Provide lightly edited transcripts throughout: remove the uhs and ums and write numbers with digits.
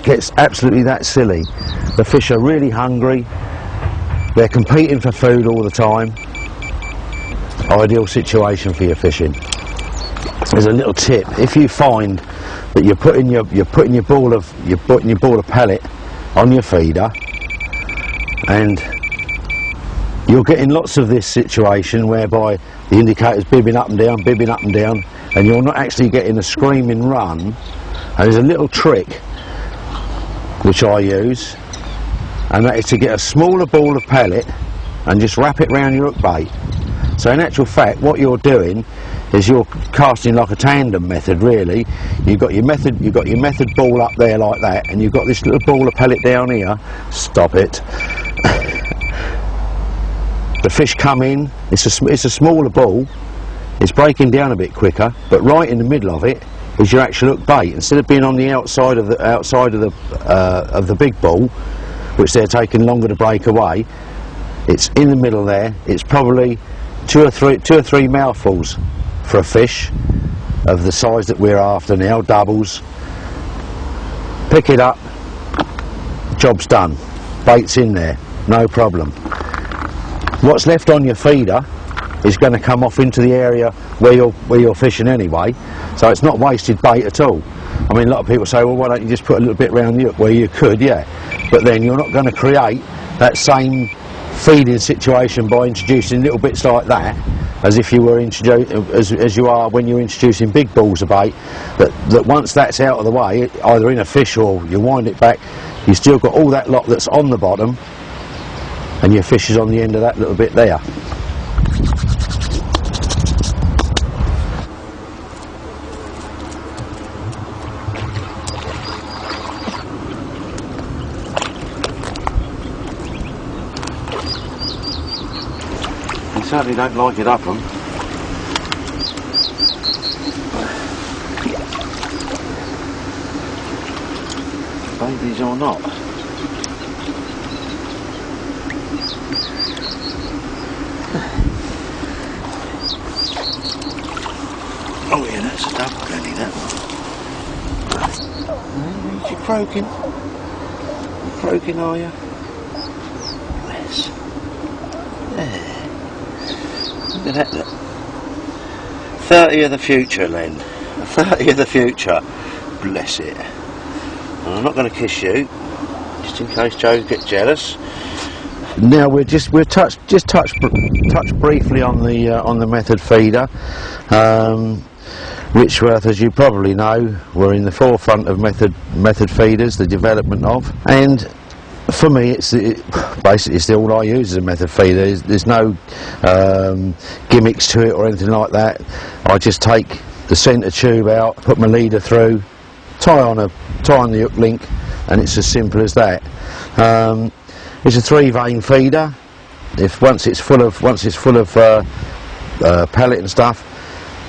gets absolutely that silly. The fish are really hungry, they're competing for food all the time. Ideal situation for your fishing. There's a little tip: if you find that you're putting your ball of pellet on your feeder, and you're getting lots of this situation whereby the indicator's bibbing up and down, and you're not actually getting a screaming run, and there's a little trick which I use, and that is to get a smaller ball of pellet and just wrap it round your hook bait. So in actual fact, what you're doing is you're casting like a tandem method, really. You've got your method ball up there like that, and you've got this little ball of pellet down here. Stop it. The fish come in. It's a smaller ball. It's breaking down a bit quicker, but right in the middle of it is your actual hook bait. Instead of being on the outside of the big ball, which they're taking longer to break away, it's in the middle there. It's probably two or three mouthfuls for a fish of the size that we're after now, doubles. Pick it up, job's done. Bait's in there, no problem. What's left on your feeder is going to come off into the area where you're fishing anyway, so it's not wasted bait at all. I mean, a lot of people say, well, why don't you just put a little bit round the hook? Well, you could, yeah, but then you're not going to create that same feeding situation by introducing little bits like that as if you were as you are when you're introducing big balls of bait. That once that's out of the way, either in a fish or you wind it back, you've still got all that lot that's on the bottom, and your fish is on the end of that little bit there. Certainly don't like it up them. Babies or not. Oh yeah, that's a double penny, that one. You're croaking. You're croaking, are you? Yes. There. Look at that. 30 of the future, Len. 30 of the future. Bless it. I'm not going to kiss you, just in case Joe gets jealous. Now we'll touch briefly on the method feeder. Richworth, as you probably know, were in the forefront of method feeders, the development of, and for me, basically it's all I use as a method feeder. There's no gimmicks to it or anything like that. I just take the centre tube out, put my leader through, tie on the hook link, and it's as simple as that. It's a 3-vein feeder. Once it's full of pellet and stuff,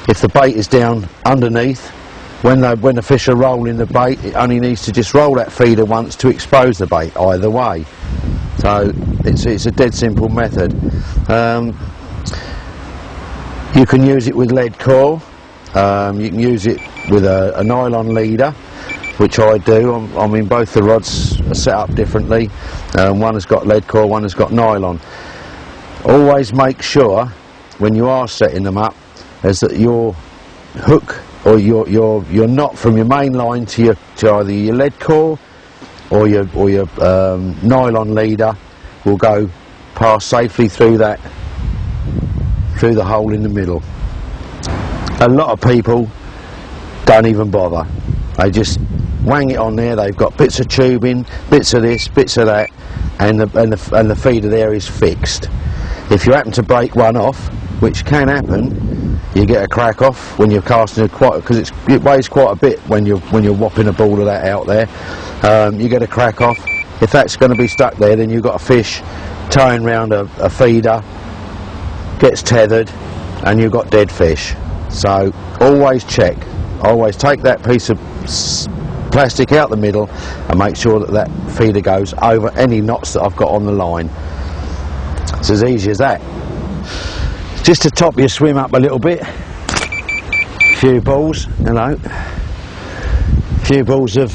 if the bait is down underneath, when the fish are rolling the bait, it only needs to just roll that feeder once to expose the bait either way. So it's a dead simple method. You can use it with lead core, you can use it with a nylon leader, which I do. I mean, both the rods are set up differently. One has got lead core, one has got nylon. Always make sure when you are setting them up is that your hook or your knot from your main line to either your lead core or your nylon leader will go pass safely through the hole in the middle. A lot of people don't even bother. They just wang it on there. They've got bits of tubing, bits of this, bits of that, and the feeder there is fixed. If you happen to break one off, which can happen, you get a crack off when you're casting it, because it weighs quite a bit when you're whopping a ball of that out there. You get a crack off. If that's going to be stuck there, then you've got a fish towing round a feeder, gets tethered, and you've got dead fish. So always check. Always take that piece of plastic out the middle and make sure that feeder goes over any knots that I've got on the line. It's as easy as that. Just to top your swim up a little bit, a few balls, few balls of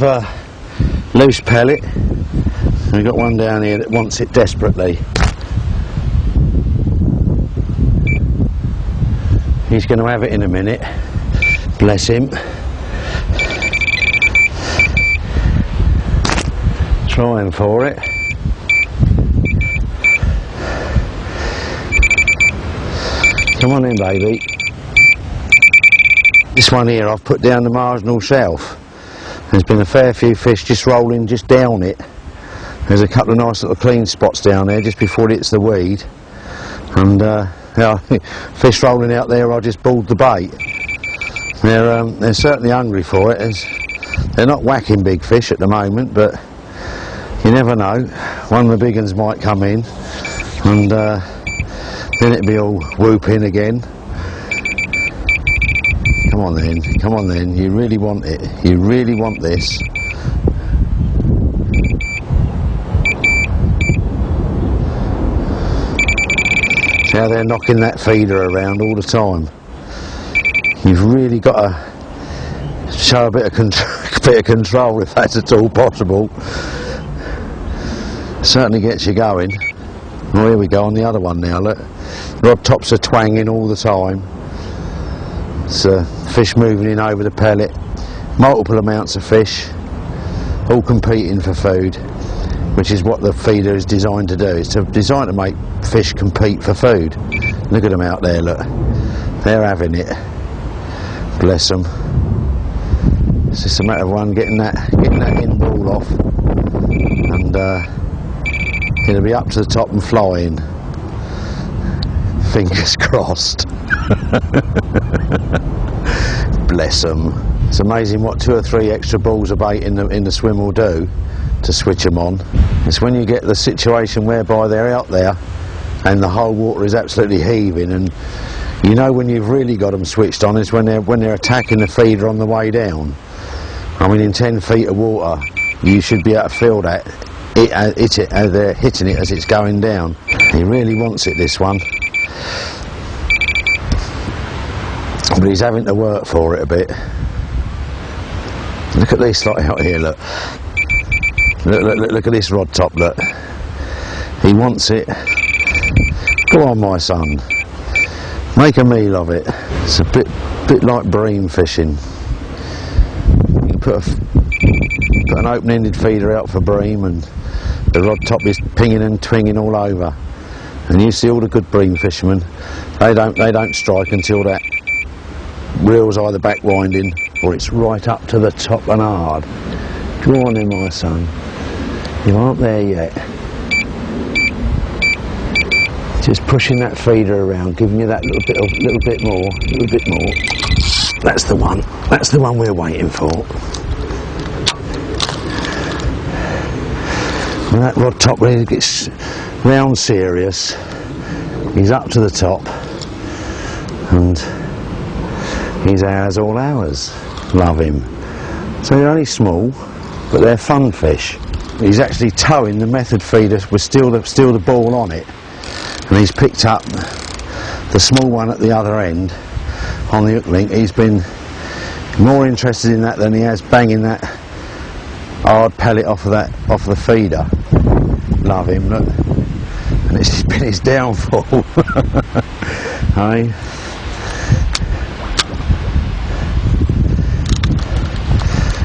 loose pellet. And we've got one down here that wants it desperately. He's going to have it in a minute. Bless him. Trying for it. Come on in, baby. This one here I've put down the marginal shelf. There's been a fair few fish just rolling just down it. There's a couple of nice little clean spots down there just before it hits the weed. And yeah, fish rolling out there, I just balled the bait. They're certainly hungry for it. They're not whacking big fish at the moment, but you never know. One of the big ones might come in, and then it'll be all whooping again. Come on then, come on then. You really want it. You really want this. See how they're knocking that feeder around all the time. You've really got to show a bit of control if that's at all possible. Certainly gets you going. Well, here we go on the other one now. Look, rod tops are twanging all the time. It's fish moving in over the pellet. Multiple amounts of fish, all competing for food, which is what the feeder is designed to do. It's designed to make fish compete for food. Look at them out there. Look, they're having it. Bless them. It's just a matter of one getting that end ball off, and it'll be up to the top and flying. Fingers crossed. Bless them. It's amazing what 2 or 3 extra balls of bait in the swim will do to switch them on. It's when you get the situation whereby they're out there and the whole water is absolutely heaving, and you know when you've really got them switched on is when they're attacking the feeder on the way down. I mean, in 10 feet of water you should be able to feel that they're hitting it as it's going down. He really wants it, this one, but he's having to work for it a bit. Look at this lot out here. Look at this rod top. Look, he wants it. Go on, my son, make a meal of it. It's a bit like bream fishing. You put an open-ended feeder out for bream, and the rod top is pinging and twinging all over. And you see all the good bream fishermen, they don't strike until that reel's either back winding or it's right up to the top and hard. Go on in, my son. You aren't there yet. Just pushing that feeder around, giving you that little bit more. That's the one. That's the one we're waiting for. When that rod top really gets round serious, he's up to the top, and he's ours, all ours. Love him. So they're only small, but they're fun fish. He's actually towing the method feeder with still the ball on it, and he's picked up the small one at the other end on the hook link. He's been more interested in that than he has banging that hard pellet off the feeder. Love him, look. And it's been his downfall. Hey?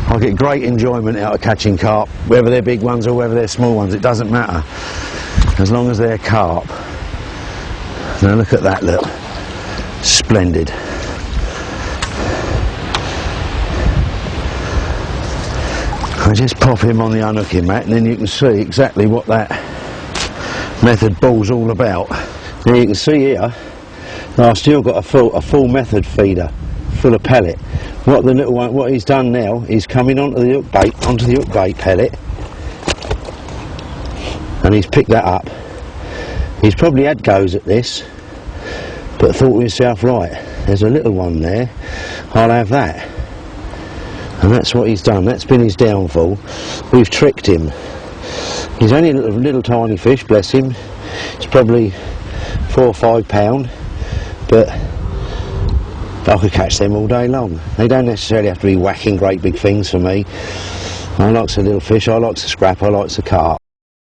I get great enjoyment out of catching carp, whether they're big ones or whether they're small ones, it doesn't matter, as long as they're carp. Now look at that, look, splendid. I just pop him on the unhooking mat, and then you can see exactly what that method ball's all about. Now you can see here, I've still got a full method feeder full of pellet. What the little one, what he's done now, he's coming onto the hook bait pellet, and he's picked that up. He's probably had goes at this, but thought to himself, right, there's a little one there, I'll have that. And that's what he's done. That's been his downfall. We've tricked him. He's only a little tiny fish, bless him. It's probably 4 or 5 pound, but I could catch them all day long. They don't necessarily have to be whacking great big things for me. I likes a little fish, I likes a scrap, I likes a carp.